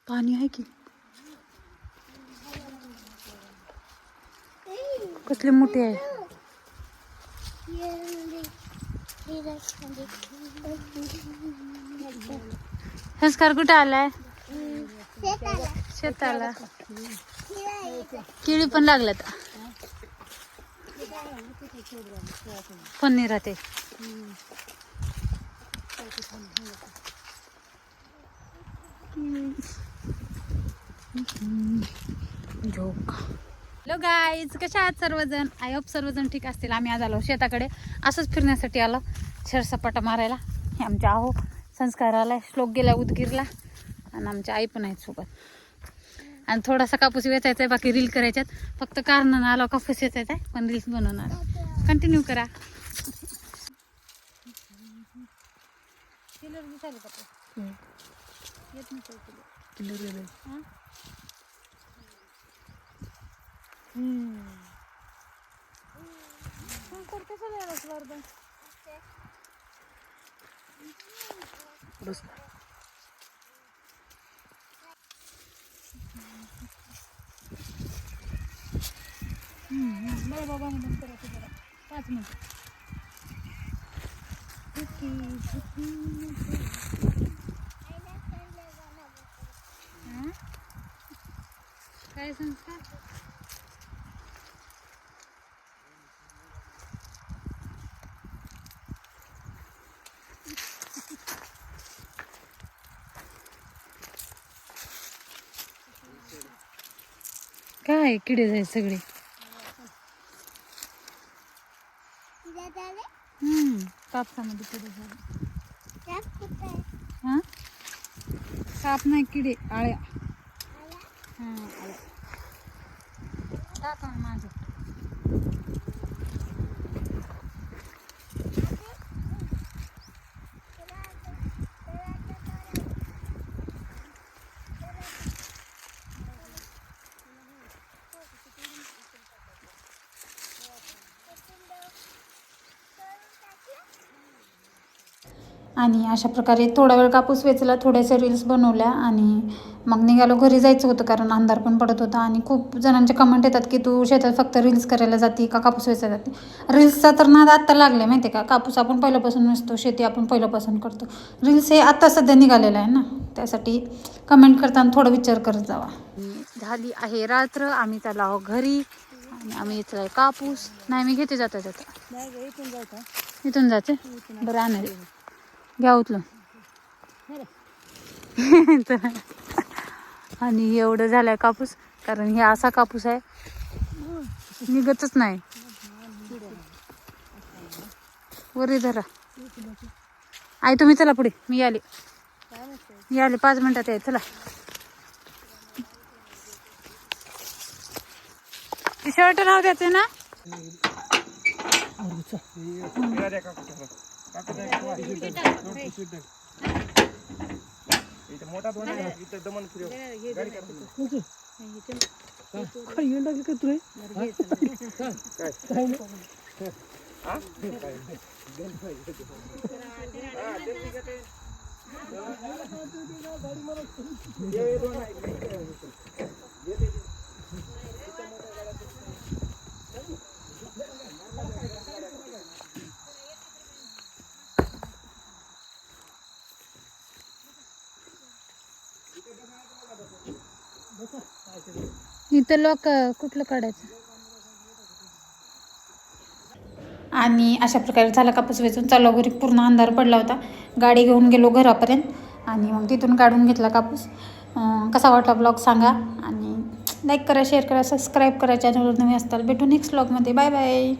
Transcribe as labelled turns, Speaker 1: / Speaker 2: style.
Speaker 1: पाणी आहे की कसले मोठे आहे. संस्कार कुठे आलाय? शेताला. किळी पण लागल्यात. पण राहते. हॅलो गाईज, कशा आहात सर्वजण? आय होप सर्वजण ठीक असतील. आम्ही आज आलो शेताकडे असंच फिरण्यासाठी आलो, सपाटा मारायला. हे आमच्या आहो संस्कार आलाय, श्लोक गेला उदगीरला आणि आमच्या आई पण आहेत सोबत. आणि थोडासा कापूस वेचायचा आहे, बाकी रील करायच्यात. फक्त कारणानं आलो कापूस वेचायचा आहे, पण रील्स बनवणार. कंटिन्यू करा. किलर दिसायला का येत नसेल किलर. बाबा म्हणून करायचं जरा 5 मिनिट. काय संस्कार? काय किडे जाय सगळे. कापसामध्ये किडे झाले. हा साप नाही, किडे, आळ्या. हा आळ्या. टाका माझं. आणि अशा प्रकारे थोडा वेळ कापूस वेचला, थोड्याशा रील्स बनवल्या आणि मग निघालो. घरी जायचं होतं कारण अंधार पण पडत होता. आणि खूप जणांचे कमेंट येतात की तू शेतात फक्त रील्स करायला जाते का कापूस वेचायला जाते. रील्सचा तर नाद आत्ता लागले माहिती आहे का. कापूस आपण पहिल्यापासून नसतो, शेती आपण पहिल्यापासून करतो. रील्स हे आत्ता सध्या निघालेलं आहे ना, त्यासाठी कमेंट करताना थोडा विचार करत जावा. झाली आहे रात्र, आम्ही चाललो घरी आणि आम्ही इथला कापूस. नाही मी घेते जाता इथून जाते. बरं आणा घ्या उचलून. आणि एवढं झालंय कापूस, कारण हे असा कापूस आहे निघतच नाही. वरी धरा आई, तुम्ही चला पुढे. मी आले 5 मिनिटात आहे. चला शर्ट नाव द्यायचे ना. इथं लोक कुठलं काढायचं. आणि अशा प्रकारे झाला कापूस वेचून. चाललो घरी, पूर्ण अंधार पडला होता. गाडी घेऊन गेलो घरापर्यंत आणि मग तिथून काढून घेतला कापूस. कसा वाटला ब्लॉग सांगा आणि लाईक करा, शेअर करा, सबस्क्राईब करा चॅनलवर नवीन असताल. भेटू नेक्स्ट ब्लॉगमध्ये. Bye bye.